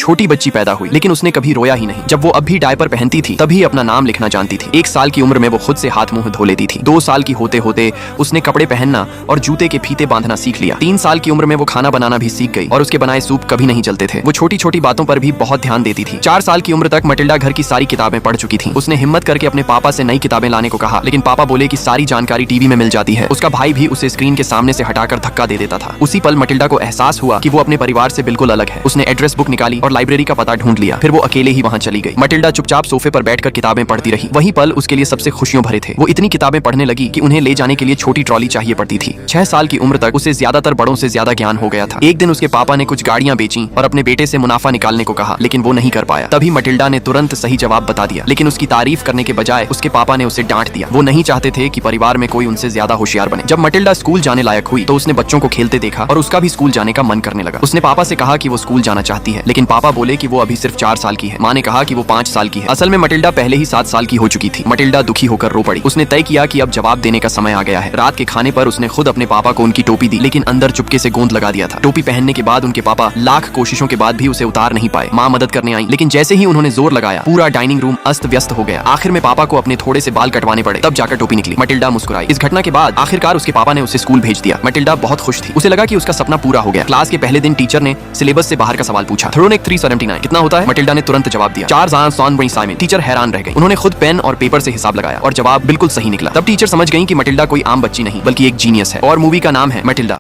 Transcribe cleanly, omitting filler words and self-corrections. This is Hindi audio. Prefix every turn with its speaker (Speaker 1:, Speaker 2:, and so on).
Speaker 1: छोटी बच्ची पैदा हुई, लेकिन उसने कभी रोया ही नहीं। जब वो अब भी डायपर पहनती थी तभी अपना नाम लिखना जानती थी। 1 साल की उम्र में वो खुद से हाथ मुंह धो लेती थी। 2 साल की होते होते उसने कपड़े पहनना और जूते के फीते बांधना सीख लिया। 3 साल की उम्र में वो खाना बनाना भी सीख गई और उसके बनाए सूप कभी नहीं जलते थे। वो छोटी छोटी बातों पर भी बहुत ध्यान देती थी। 4 साल की उम्र तक मटिल्डा घर की सारी किताबें पढ़ चुकी थी। उसने हिम्मत करके अपने पापा से नई किताबें लाने को कहा, लेकिन पापा बोले कि सारी जानकारी टीवी में मिल जाती है। उसका भाई भी उसे स्क्रीन के सामने से हटाकर धक्का दे देता था। उसी पल मटिल्डा को एहसास हुआ कि वो अपने परिवार से बिल्कुल अलग है। उसने एड्रेस बुक निकाली और लाइब्रेरी का पता ढूंढ लिया। फिर वो अकेले ही वहां चली गई। मटिल्डा चुपचाप सोफे पर बैठकर किताबें पढ़ती रही। वही पल उसके लिए सबसे खुशियों भरे थे। वो इतनी किताबें पढ़ने लगी कि उन्हें ले जाने के लिए छोटी ट्रॉली चाहिए पड़ती थी। 6 साल की उम्र तक उसे ज्यादातर बड़ों से ज्यादा ज्ञान हो गया था। एक दिन उसके पापा ने कुछ गाड़ियां बेची और अपने बेटे से मुनाफा निकालने को कहा, लेकिन वो नहीं कर पाया। तभी मटिल्डा ने तुरंत सही जवाब बता दिया, लेकिन उसकी तारीफ करने के बजाय उसके पापा ने उसे डांट दिया। वो नहीं चाहते थे कि परिवार में कोई उनसे ज्यादा होशियार बने। जब मटिल्डा स्कूल जाने लायक हुई तो उसने बच्चों को खेलते देखा और उसका भी स्कूल जाने का मन करने लगा। उसने पापा से कहा कि वो स्कूल जाना चाहती है, लेकिन पापा बोले कि वो अभी सिर्फ 4 साल की है। माँ ने कहा कि वो 5 साल की है। असल में मटिल्डा पहले ही 7 साल की हो चुकी थी। मटिल्डा दुखी होकर रो पड़ी। उसने तय किया कि अब जवाब देने का समय आ गया है। रात के खाने पर उसने खुद अपने पापा को उनकी टोपी दी, लेकिन अंदर चुपके से गोंद लगा दिया था। टोपी पहनने के बाद उनके पापा लाख कोशिशों के बाद भी उसे उतार नहीं पाए। माँ मदद करने आई, लेकिन जैसे ही उन्होंने जोर लगाया पूरा डाइनिंग रूम अस्त व्यस्त हो गया। आखिर में पापा को अपने थोड़े से बाल कटवाने पड़े, तब जाकर टोपी निकली। मटिल्डा मुस्कुराई। इस घटना के बाद आखिरकार उसके पापा ने उसे स्कूल भेज दिया। मटिल्डा बहुत खुश थी। उसे लगा कि उसका सपना पूरा हो गया। क्लास के पहले दिन टीचर ने सिलेबस से बाहर का सवाल पूछा, थ्रोनिक 379 कितना होता है? मटिल्डा ने तुरंत जवाब दिया, 4 टीचर हैरान रह गई। उन्होंने खुद पेन और पेपर से हिसाब लगाया और जवाब बिल्कुल सही निकला। तब टीचर समझ गई कि मटिल्डा कोई आम बच्ची नहीं बल्कि एक जीनियस है। और मूवी का नाम है मटिल्डा।